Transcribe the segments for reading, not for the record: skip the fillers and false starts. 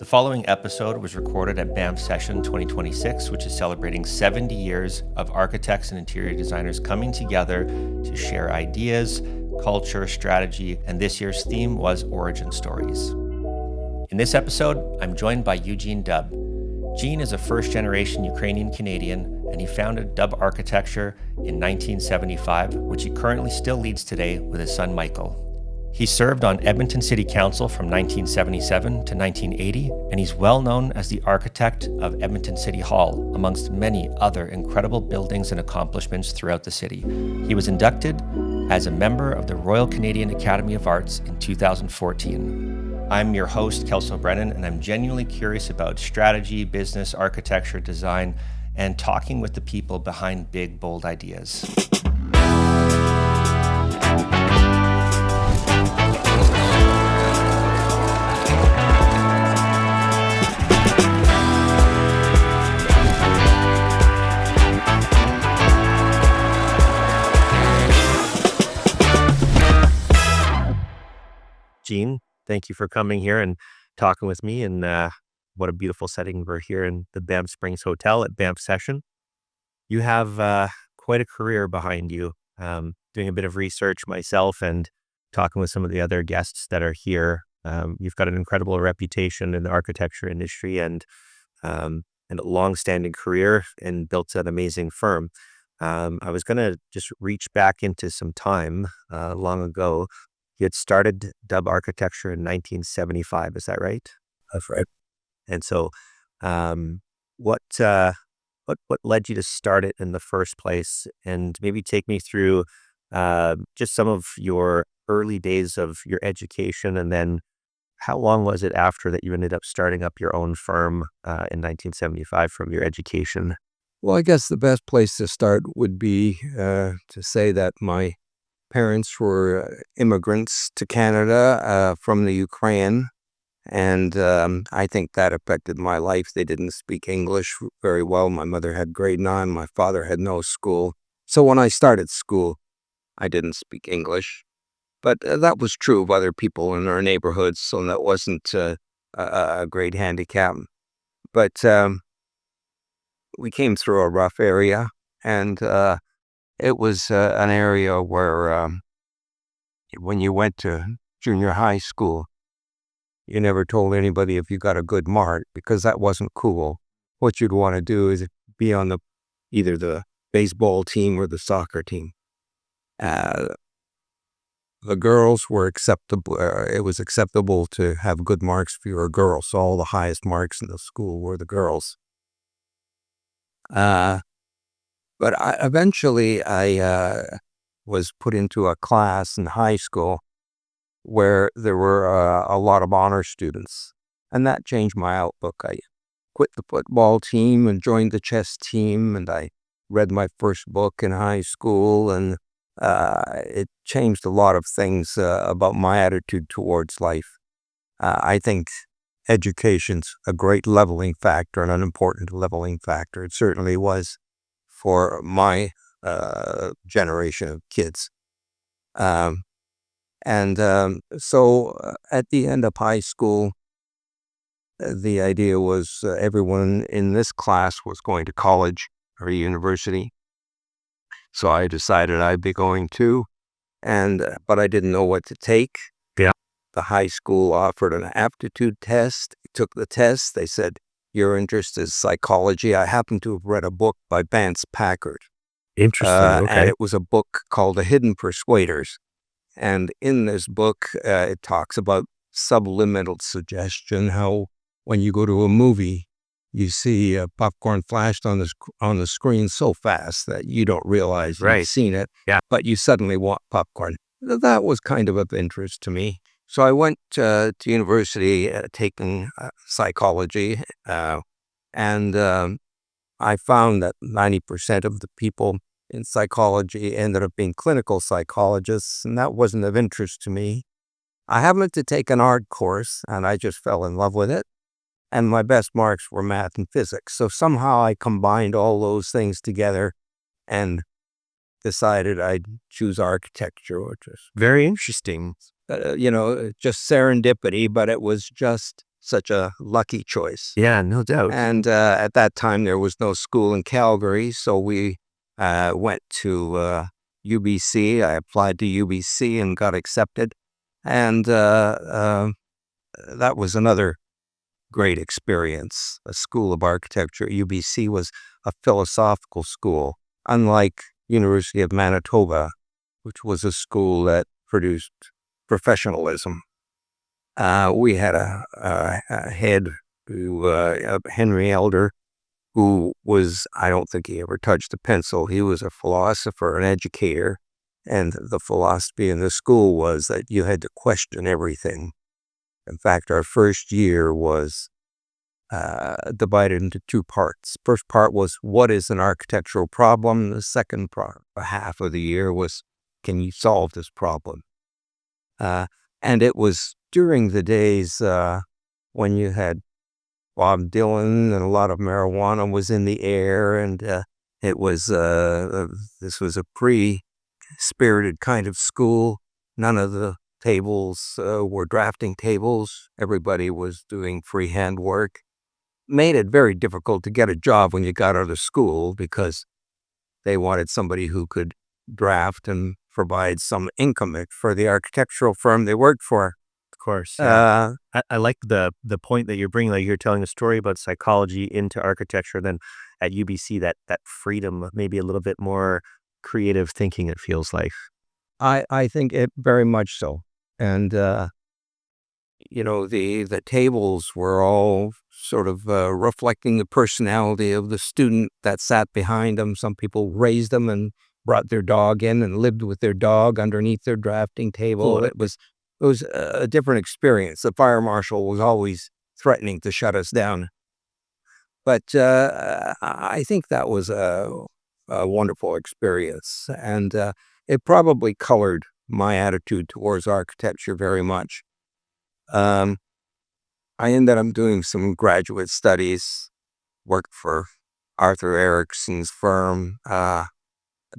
The following episode was recorded at Banff Session 2026, which is celebrating 70 years of architects and interior designers coming together to share ideas, culture, strategy, and this year's theme was origin stories. In this episode, I'm joined by Eugene Dubb. Gene is a first-generation Ukrainian Canadian, and he founded Dubb Architecture in 1975, which he currently still leads today with his son Michael. He served on Edmonton City Council from 1977 to 1980, and he's well known as the architect of Edmonton City Hall, amongst many other incredible buildings and accomplishments throughout the city. He was inducted as a member of the Royal Canadian Academy of Arts in 2014. I'm your host, Kelso Brennan, and I'm genuinely curious about strategy, business, architecture, design, and talking with the people behind big, bold ideas. Gene, thank you for coming here and talking with me. And what a beautiful setting we're here in the Banff Springs Hotel at Banff Session. You have quite a career behind you. Doing a bit of research myself and talking with some of the other guests that are here. You've got an incredible reputation in the architecture industry and a long-standing career and built an amazing firm. I was going to just reach back into some time long ago. You had started Dubb Architecture in 1975, is that right? That's right. And so, what led you to start it in the first place? And maybe take me through just some of your early days of your education, and then how long was it after that you ended up starting up your own firm in 1975 from your education? Well, I guess the best place to start would be to say that my parents were immigrants to Canada from the Ukraine, and I think that affected my life. They didn't speak English very well. My mother had grade 9, my father had no school. So when I started school, I didn't speak English. But that was true of other people in our neighborhoods, so that wasn't a great handicap. But we came through a rough area, and it was an area where when you went to junior high school, you never told anybody if you got a good mark because that wasn't cool. What you'd want to do is be on either the baseball team or the soccer team. The girls were acceptable. It was acceptable to have good marks if you were a girl. So all the highest marks in the school were the girls. But eventually I was put into a class in high school where there were a lot of honor students. And that changed my outlook. I quit the football team and joined the chess team, and I read my first book in high school, and it changed a lot of things about my attitude towards life. I think education's a great leveling factor and an important leveling factor. It certainly was for my generation of kids. So at the end of high school, the idea was everyone in this class was going to college or university. So I decided I'd be going too, but I didn't know what to take. Yeah. The high school offered an aptitude test. I took the test. They said, your interest is psychology. I happened to have read a book by Vance Packard. Interesting. Okay. And it was a book called The Hidden Persuaders. And in this book, it talks about subliminal suggestion, how when you go to a movie, you see popcorn flashed on the screen so fast that you don't realize you've seen it, but you suddenly want popcorn. That was kind of interest to me. So I went to university taking psychology, and I found that 90% of the people in psychology ended up being clinical psychologists, and that wasn't of interest to me. I happened to take an art course, and I just fell in love with it. And my best marks were math and physics. So somehow I combined all those things together and decided I'd choose architecture, which is very interesting. just serendipity, but it was just such a lucky choice. Yeah, no doubt. And at that time, there was no school in Calgary, so we went to UBC. I applied to UBC and got accepted. And that was another great experience. A school of architecture. UBC was a philosophical school, unlike University of Manitoba, which was a school that produced professionalism. We had a head who, Henry Elder, who was, I don't think he ever touched a pencil. He was a philosopher, an educator. And the philosophy in the school was that you had to question everything. In fact, our first year was divided into two parts. First part was, what is an architectural problem? The second part, half of the year, was, can you solve this problem? And it was during the days when you had Bob Dylan and a lot of marijuana was in the air, and it was this was a free-spirited kind of school. None of the tables were drafting tables. Everybody was doing freehand work. Made it very difficult to get a job when you got out of school because they wanted somebody who could draft and provide some income for the architectural firm they worked for. Of course. Yeah. I like the point that you're bringing. Like, you're telling a story about psychology into architecture. Then at UBC, that freedom, maybe a little bit more creative thinking, it feels like. I think it very much so. And the tables were all sort of reflecting the personality of the student that sat behind them. Some people raised them and brought their dog in and lived with their dog underneath their drafting table. Cool. It was a different experience. The fire marshal was always threatening to shut us down. But I think that was a wonderful experience. And it probably colored my attitude towards architecture very much. I ended up doing some graduate studies, worked for Arthur Erickson's firm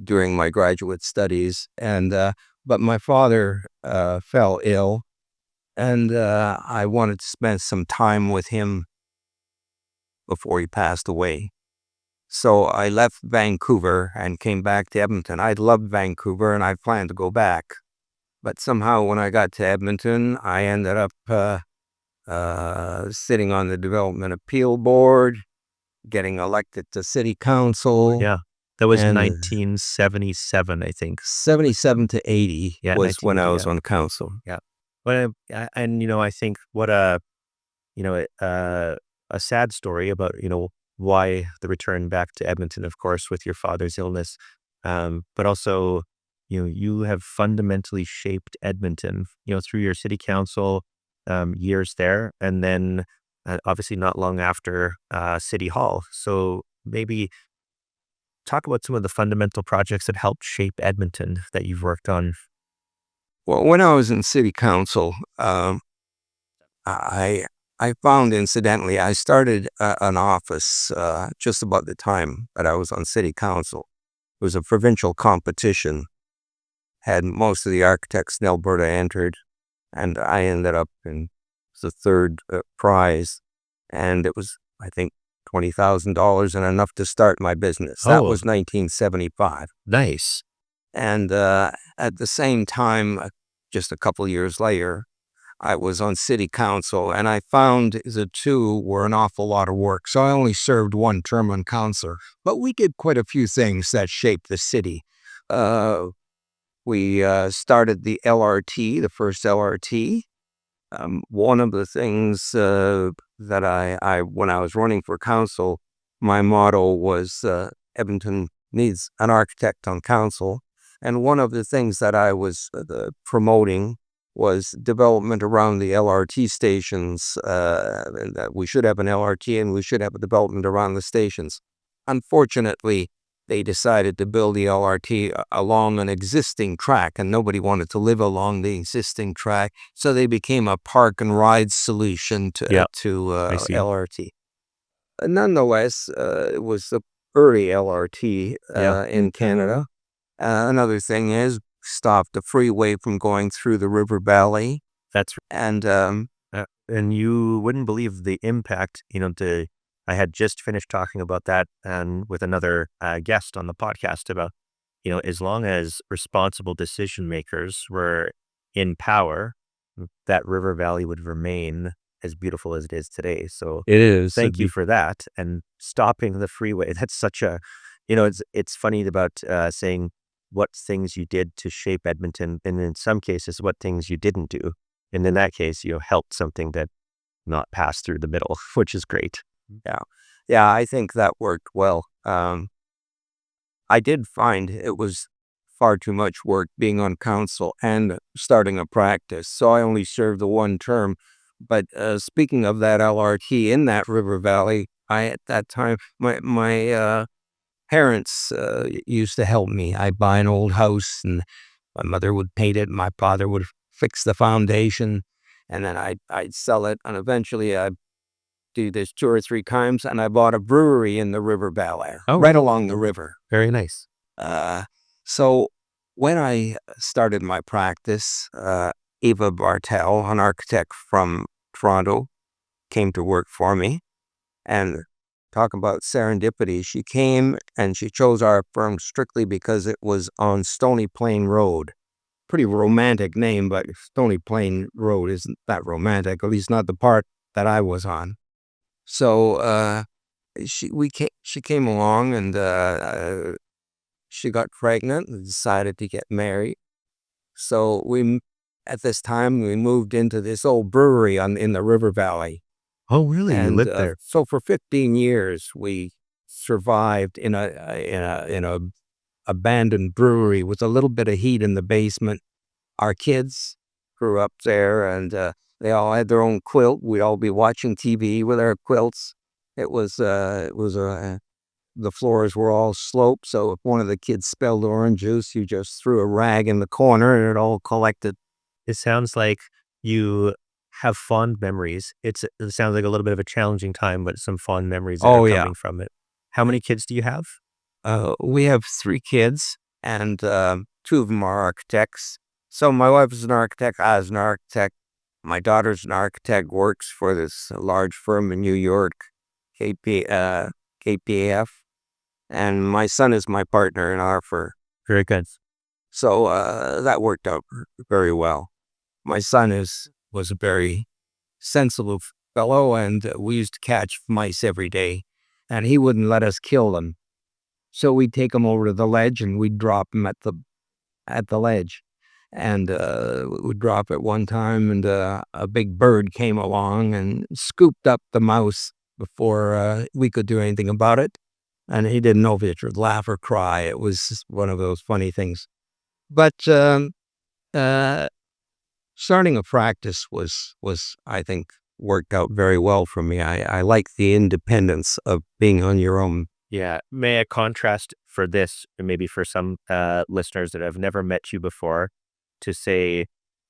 during my graduate studies, and but my father fell ill, and I wanted to spend some time with him before he passed away. So I left Vancouver and came back to Edmonton. I loved Vancouver and I planned to go back. But somehow when I got to Edmonton, I ended up sitting on the Development Appeal Board, getting elected to City Council. Yeah. That was And 1977, I think. 77 to 80 Yeah, was when I 1980, was yeah. on council. But and I think what a sad story about why the return back to Edmonton, of course, with your father's illness, but also you have fundamentally shaped Edmonton through your city council years there, and then obviously not long after City Hall. So maybe talk about some of the fundamental projects that helped shape Edmonton that you've worked on. Well, when I was in City Council, I found, incidentally, I started an office just about the time that I was on City Council. It was a provincial competition, had most of the architects in Alberta entered, and I ended up in the third prize, and it was, I think, $20,000 and enough to start my business. That Oh. was 1975. Nice. And at the same time, just a couple years later, I was on City Council, and I found the two were an awful lot of work. So I only served one term on council, but we did quite a few things that shaped the city. We started the LRT, the first LRT. One of the things that I when I was running for council, my motto was Edmonton needs an architect on council. And one of the things that I was promoting was development around the LRT stations, and that we should have an LRT and we should have a development around the stations. Unfortunately, they decided to build the LRT along an existing track, and nobody wanted to live along the existing track, so they became a park and ride solution to I see. LRT. Nonetheless, it was the early LRT in Canada. Another thing is, stopped the freeway from going through the river valley. That's And And you wouldn't believe the impact, I had just finished talking about that and with another guest on the podcast about, as long as responsible decision makers were in power, that river valley would remain as beautiful as it is today. So It is. thank you for that. And stopping the freeway, that's such a, it's funny about saying what things you did to shape Edmonton, and in some cases, what things you didn't do. And in that case, helped something that not pass through the middle, which is great. Yeah. Yeah, I think that worked well. I did find it was far too much work being on council and starting a practice, so I only served the one term. But speaking of that LRT in that river valley, at that time, my parents used to help me. I'd buy an old house, and my mother would paint it, my father would fix the foundation, and then I'd sell it, and eventually I'd do this 2 or 3 times, and I bought a brewery in the river valley, right along the river. Very nice. So when I started my practice, Eva Bartel, an architect from Toronto, came to work for me. And talk about serendipity, she came and she chose our firm strictly because it was on Stony Plain Road. Pretty romantic name, but Stony Plain Road isn't that romantic, at least not the part that I was on. So she came along, and she got pregnant and decided to get married. So at this time we moved into this old brewery in the river valley. Oh, really? You lived there? So for 15 years we survived in a abandoned brewery with a little bit of heat in the basement. Our kids grew up there, and they all had their own quilt. We'd all be watching TV with our quilts. The floors were all sloped, so if one of the kids spilled orange juice, you just threw a rag in the corner and it all collected. It sounds like you have fond memories. It sounds like a little bit of a challenging time, but some fond memories that are coming from it. How many kids do you have? We have 3 kids, and 2 of them are architects. So my wife is an architect, I was an architect. My daughter's an architect, works for this large firm in New York, KPAF. And my son is my partner in our firm. Very good. So that worked out very well. My son was a very sensible fellow, and we used to catch mice every day, and he wouldn't let us kill them. So we'd take them over to the ledge, and we'd drop them at the ledge. And we'd drop it one time, and a big bird came along and scooped up the mouse before we could do anything about it. And he didn't know if he should laugh or cry. It was just one of those funny things. But starting a practice was I think worked out very well for me. I like the independence of being on your own. Yeah. May I contrast for this, and maybe for some listeners that have never met you before, to say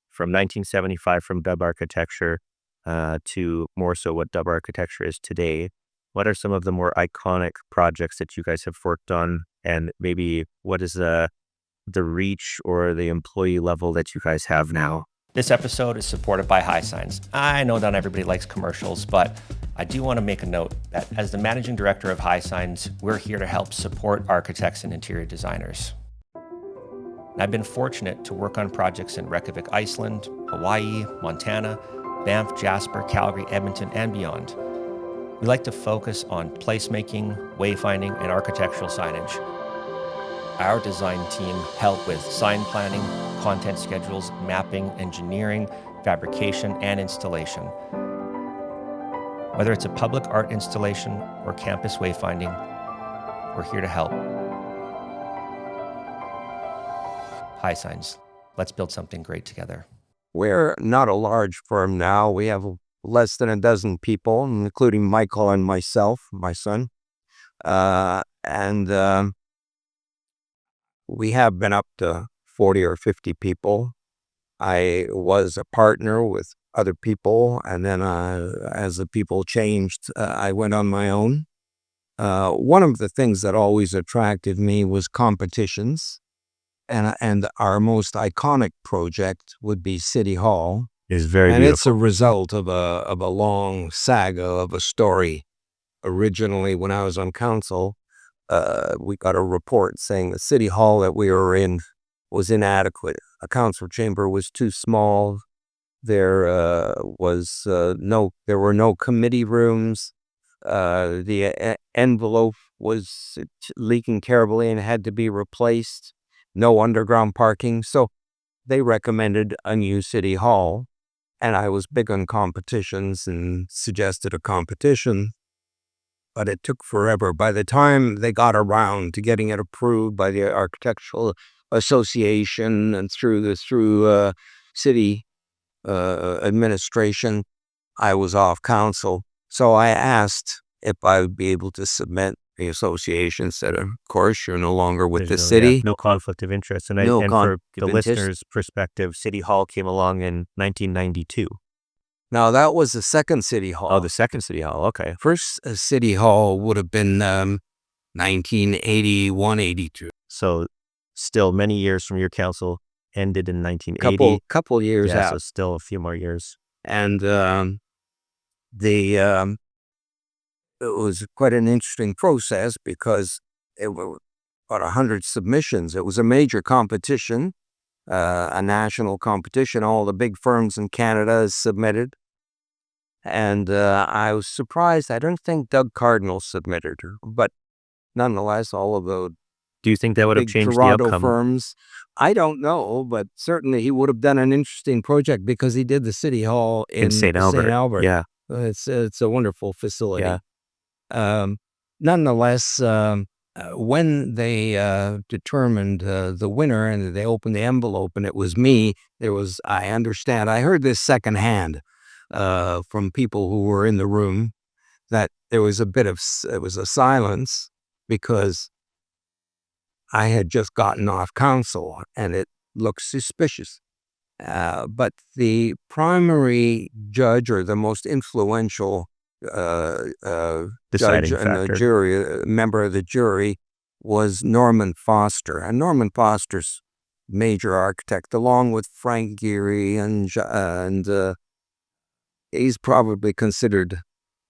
from 1975 from Dub Architecture to more so what Dub Architecture is today. What are some of the more iconic projects that you guys have worked on, and maybe what is the reach or the employee level that you guys have now? This episode is supported by High Signs. I know not everybody likes commercials, but I do want to make a note that as the managing director of High Signs, we're here to help support architects and interior designers. And I've been fortunate to work on projects in Reykjavik, Iceland, Hawaii, Montana, Banff, Jasper, Calgary, Edmonton, and beyond. We like to focus on placemaking, wayfinding, and architectural signage. Our design team help with sign planning, content schedules, mapping, engineering, fabrication, and installation. Whether it's a public art installation or campus wayfinding, we're here to help. High Signs. Let's build something great together. We're not a large firm now. We have less than a dozen people, including Michael and myself, my son. And we have been up to 40 or 50 people. I was a partner with other people, and then as the people changed, I went on my own. One of the things that always attracted me was competitions, and our most iconic project would be City Hall. It is very And it's a beautiful. result of a long saga of a story. Originally, when I was on council, we got a report saying the city hall that we were in was inadequate. A council chamber was too small. There there were no committee rooms. The envelope was leaking terribly and had to be replaced. No underground parking. So they recommended a new city hall. And I was big on competitions and suggested a competition, but it took forever. By the time they got around to getting it approved by the Architectural Association and through city administration, I was off council. So I asked if I would be able to submit. The association said, of course, you're no longer with the city. No conflict of interest. And No for conflict the of interest. listeners' perspective, City Hall came along in 1992. Now, that was the second city hall. Oh, the second City Hall. Okay. First city hall would have been 1981, 82. So still many years from your council, ended in 1980. Couple years Yeah, out. so still a few more years. And it was quite an interesting process because it was about 100 submissions. It was a major competition, a national competition. All the big firms in Canada submitted. And I was surprised. I don't think Doug Cardinal submitted, but nonetheless, all of the Do you think that would have big changed the Toronto outcome? firms, I don't know, but certainly he would have done an interesting project because he did the city hall in St. Albert. Yeah. It's a wonderful facility. Yeah. Nonetheless, when they determined the winner and they opened the envelope and it was me, I understand, I heard this secondhand from people who were in the room, that there was it was a silence because I had just gotten off council and it looked suspicious. But the primary judge, or the most influential judge Deciding and the factor. jury, member of the jury, was Norman Foster. And Norman Foster's major architect, along with Frank Gehry, and he's probably considered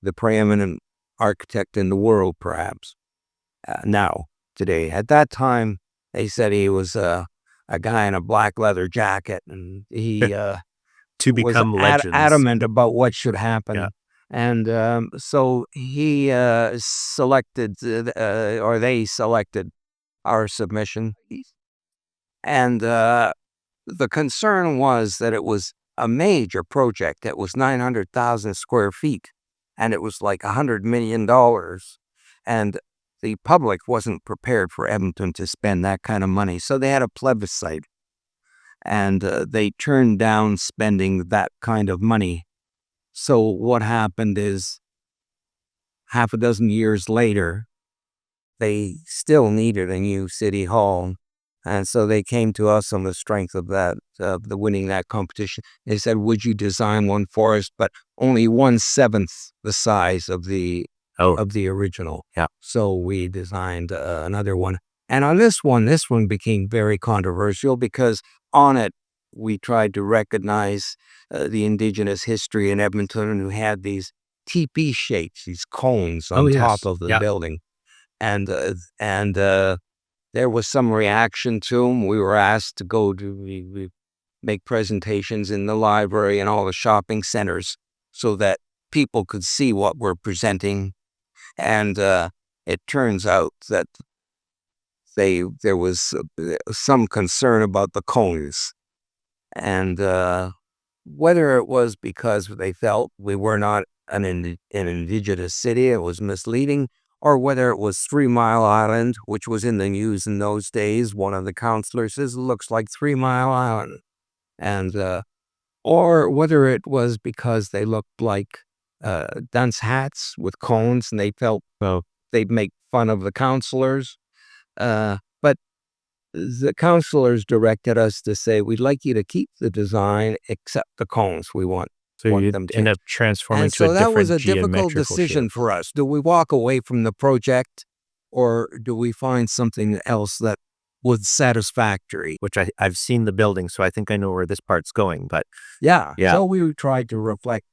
the preeminent architect in the world, perhaps, now, today. At that time, they said he was a guy in a black leather jacket, and he To was become legends. adamant about what should happen. Yeah. And so he selected, or they selected our submission. And the concern was that it was a major project. It was 900,000 square feet, and it was like $100 million. And the public wasn't prepared for Edmonton to spend that kind of money. So they had a plebiscite, and they turned down spending that kind of money. So what happened is, half a dozen years later, they still needed a new city hall. And so they came to us on the strength of that, the winning that competition. They said, would you design one for us? But only 1/7 the size of the original. Yeah. So we designed another one. And on this one became very controversial because on it, we tried to recognize the Indigenous history in Edmonton, who had these teepee shapes, these cones on top of the building. And there was some reaction to them. We were asked to go we make presentations in the library and all the shopping centers so that people could see what we're presenting. And it turns out that there was some concern about the cones. And whether it was because they felt we were not an Indigenous city, it was misleading, or whether it was 3 Mile Island, which was in the news in those days. One of the councillors says, it looks like 3 Mile Island. And or whether it was because they looked like dunce hats with cones, and they felt they'd make fun of the councillors. But the councillors directed us to say, we'd like you to keep the design except the cones. We want them to end up transforming and to so a that different was a difficult geometrical decision shape. for us. Do we walk away from the project, or do we find something else that was satisfactory. Which I've seen the building, so I think I know where this part's going. But Yeah. Yeah. So we tried to reflect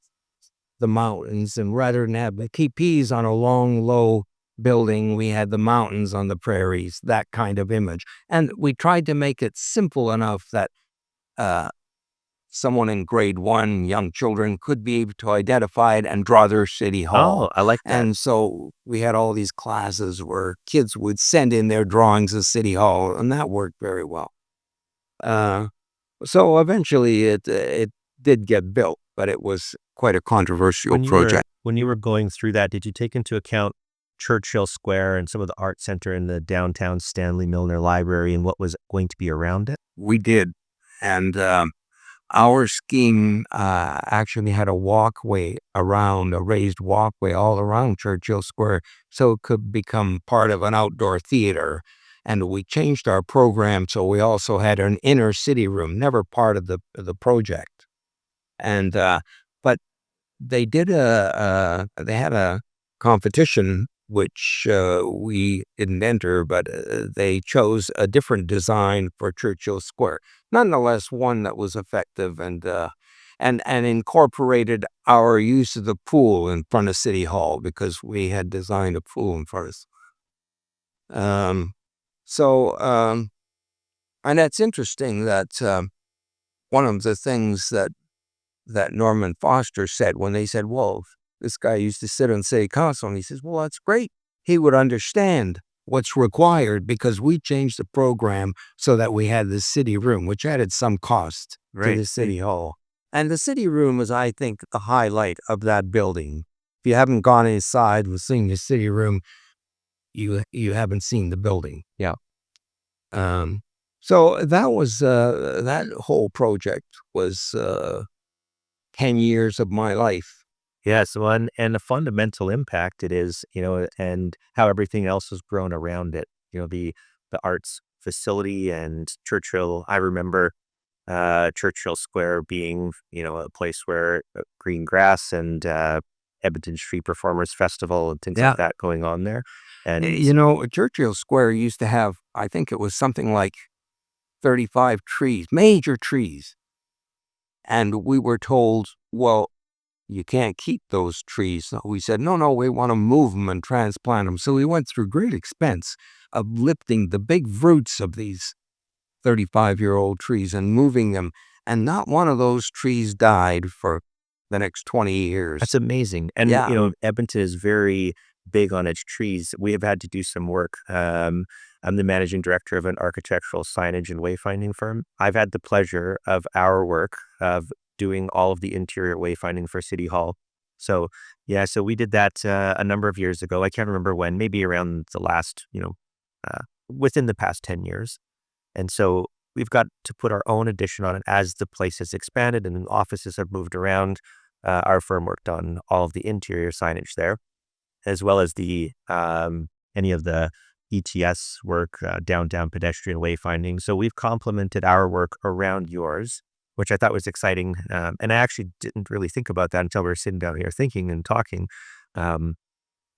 the mountains, and rather than have the teepees on a long, low building, we had the mountains on the prairies, that kind of image. And we tried to make it simple enough that someone in grade 1, young children, could be able to identify it and draw their city hall. I like that. And so we had all these classes where kids would send in their drawings of City Hall, and that worked very well. So eventually it did get built, but it was quite a controversial project. When you were going through that, did you take into account Churchill Square and some of the art center in the downtown Stanley Milner Library and what was going to be around it? We did. And our scheme actually had a walkway around, a raised walkway all around Churchill Square, so it could become part of an outdoor theater. And we changed our program so we also had an inner city room, never part of the project. And but they did they had a competition which we didn't enter, but they chose a different design for Churchill Square. Nonetheless, one that was effective and incorporated our use of the pool in front of City Hall, because we had designed a pool in front of us. And that's interesting that one of the things that Norman Foster said when they said, well, this guy used to sit on City Council, and he says, well, that's great. He would understand what's required because we changed the program so that we had the city room, which added some cost to the City Hall. And the city room is, I think, the highlight of that building. If you haven't gone inside and seen the city room, you haven't seen the building. Yeah. So that was that whole project was 10 years of my life. Yes, and the fundamental impact it is, and how everything else has grown around it. The arts facility and Churchill. I remember Churchill Square being, a place where green grass and Edmonton Street Performers Festival and things like that going on there. And Churchill Square used to have, I think it was something like 35 trees, major trees. And we were told, well, you can't keep those trees. So we said, no, we want to move them and transplant them. So we went through great expense of lifting the big roots of these 35-year-old trees and moving them. And not one of those trees died for the next 20 years. That's amazing. And, Edmonton is very big on its trees. We have had to do some work. I'm the managing director of an architectural signage and wayfinding firm. I've had the pleasure of our work of doing all of the interior wayfinding for City Hall. So we did that a number of years ago. I can't remember when, maybe around the last, within the past 10 years. And so we've got to put our own addition on it as the place has expanded and offices have moved around. Our firm worked on all of the interior signage there, as well as the any of the ETS work, downtown pedestrian wayfinding. So we've complemented our work around yours, which I thought was exciting. And I actually didn't really think about that until we were sitting down here thinking and talking.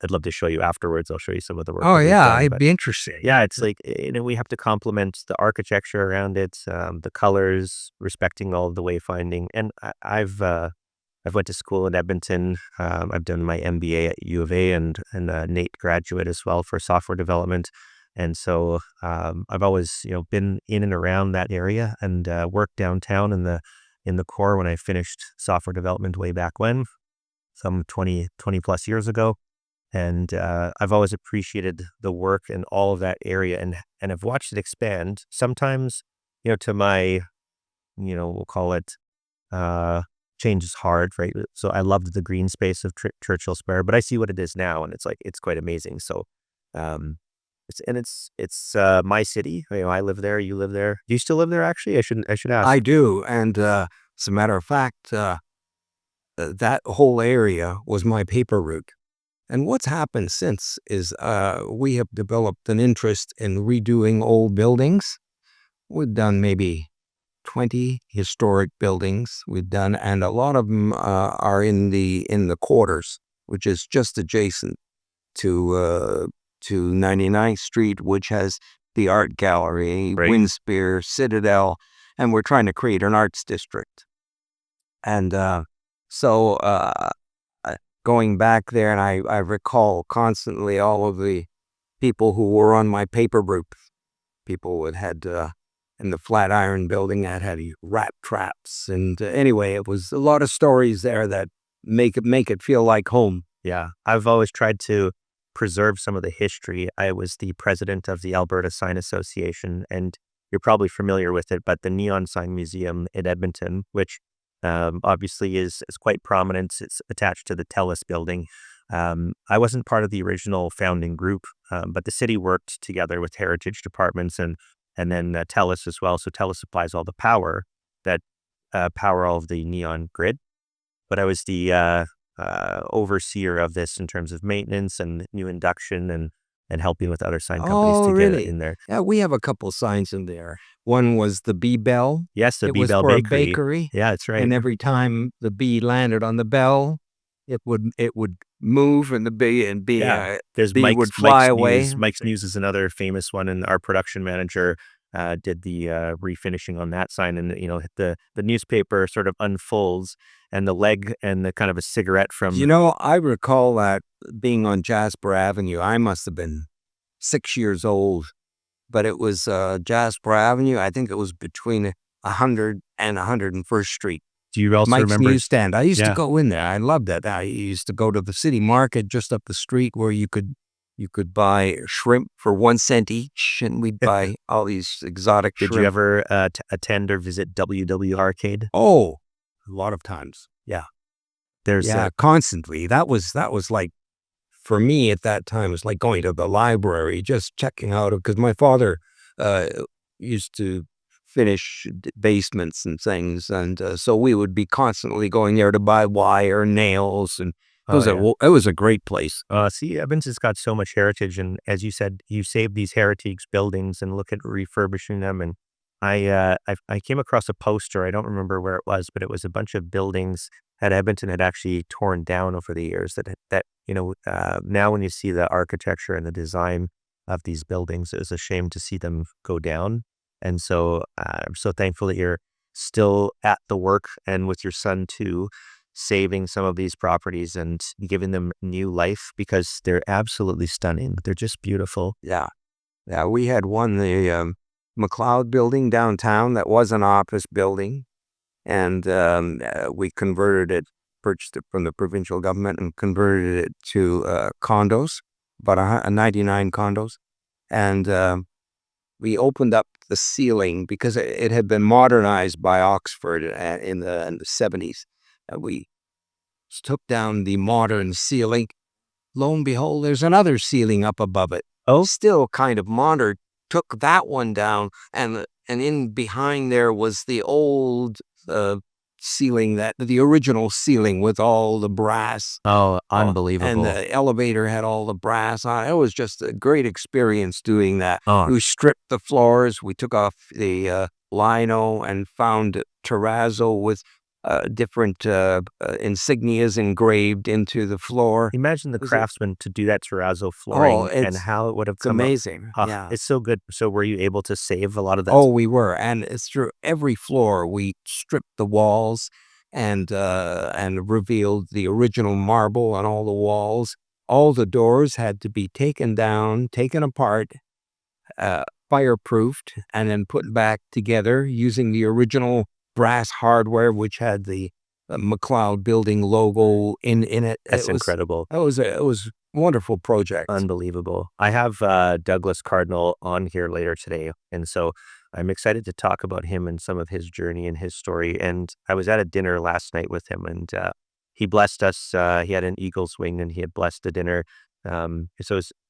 I'd love to show you afterwards. I'll show you some of the work. Oh, yeah, I'd be interested. Yeah, it's like, we have to complement the architecture around it, the colors, respecting all of the wayfinding. And I've went to school in Edmonton. I've done my MBA at U of A and a NAIT graduate as well for software development. And so I've always, been in and around that area and worked downtown in the core when I finished software development way back when, some 20 plus years ago. And I've always appreciated the work in all of that area and I've watched it expand. Sometimes, to my, we'll call it, change is hard, right? So I loved the green space of Churchill Square, but I see what it is now and it's quite amazing. So it's my city. I live there. You live there. Do you still live there? Actually, I should ask. I do. And as a matter of fact, that whole area was my paper route. And what's happened since is we have developed an interest in redoing old buildings. We've done maybe 20 historic buildings we've done, and a lot of them are in the quarters, which is just adjacent to 99th Street, which has the art gallery, Right. Windspear, Citadel, and we're trying to create an arts district. And so going back there, and I recall constantly all of the people who were on my paper group. People had in the Flatiron building that had rat traps, and anyway, it was a lot of stories there that make it feel like home. Yeah, I've always tried to preserve some of the history. I was the president of the Alberta Sign Association, and you're probably familiar with it, but the Neon Sign Museum in Edmonton, which obviously is quite prominent. It's attached to the TELUS building. I wasn't part of the original founding group, but the city worked together with heritage departments and then TELUS as well. So TELUS supplies all the power that power all of the neon grid. But I was the overseer of this in terms of maintenance and new induction and helping with other sign companies Oh, to get it really? in there. Yeah, we have a couple signs in there. One was the Bee Bell. Yes, the It Bee was Bell for a Bakery. bakery, Yeah, that's right. and every time the bee landed on the bell, it would move, and the There's bee would fly away. Mike's News is another famous one, and our production manager did the refinishing on that sign, and the newspaper sort of unfolds, and the leg and the kind of a cigarette from. I recall that being on Jasper Avenue. I must have been 6 years old, but it was Jasper Avenue. I think it was between 100 and 101st Street. Do you also Mike's remember? Newsstand. I used to Yeah. go in there. I loved it. I used to go to the city market just up the street where you could buy shrimp for 1 cent each, and we'd buy all these exotic Did shrimp. you ever attend or visit WW Arcade? Oh, a lot of times. Yeah. There's Yeah, constantly. That was like, for me at that time, it was like going to the library, just checking out, because my father used to finish basements and things, and so we would be constantly going there to buy wire, nails, and it was a great place. See, Edmonton's got so much heritage, and as you said, you save these heritage buildings and look at refurbishing them. And I came across a poster. I don't remember where it was, but it was a bunch of buildings that Edmonton had actually torn down over the years. Now when you see the architecture and the design of these buildings, it was a shame to see them go down. And so I'm so thankful that you're still at the work, and with your son too, saving some of these properties and giving them new life, because they're absolutely stunning. They're just beautiful. Yeah. Yeah, we had one, the McLeod building downtown, that was an office building, and we purchased it from the provincial government and converted it to condos, about 99 condos, and we opened up the ceiling because it had been modernized by Oxford in the 70s. We took down the modern ceiling. Lo and behold, there's another ceiling up above it. Oh, Still kind of modern. Took that one down, and in behind there was the old ceiling, the original ceiling with all the brass. oh, And unbelievable. the elevator had all the brass on it. It was just a great experience doing that. Oh, We stripped the floors. We took off the lino and found terrazzo with different insignias engraved into the floor. imagine the Was it- craftsman to do that terrazzo flooring and it's how it would have It's come up. amazing. Ah, Yeah. it's so good. So were you able to save a lot of that? Oh, we were, and it's through every floor. We stripped the walls and revealed the original marble on all the walls. All the doors had to be taken down, taken apart, fireproofed, and then put back together using the original brass hardware, which had the McLeod building logo in it. That's incredible. It was a wonderful project. Unbelievable. I have Douglas Cardinal on here later today, and so I'm excited to talk about him and some of his journey and his story. And I was at a dinner last night with him, and he blessed us. He had an eagle's wing, and he had blessed the dinner.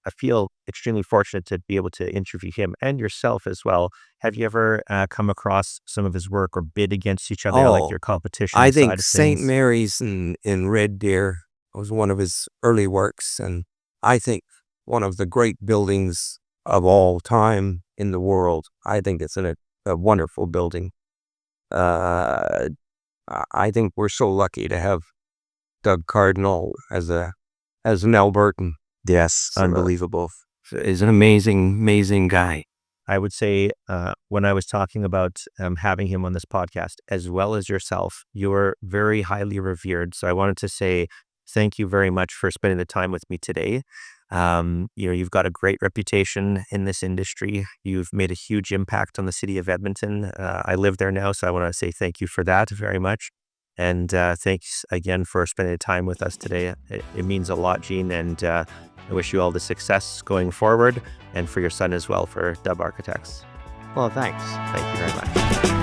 I feel extremely fortunate to be able to interview him and yourself as well. Have you ever come across some of his work or bid against each other, like your competition I side think of St. things? Mary's in Red Deer was one of his early works, and I think one of the great buildings of all time in the world. I think it's a wonderful building. I think we're so lucky to have Doug Cardinal as an Albertan. Yes, unbelievable. He's an amazing guy. I would say when I was talking about having him on this podcast, as well as yourself, you're very highly revered. So I wanted to say thank you very much for spending the time with me today. You've got a great reputation in this industry. You've made a huge impact on the city of Edmonton. I live there now, so I want to say thank you for that very much. And thanks again for spending time with us today. It means a lot, Gene, and I wish you all the success going forward, and for your son as well for Dub Architects. Well, thanks. Thank you very much.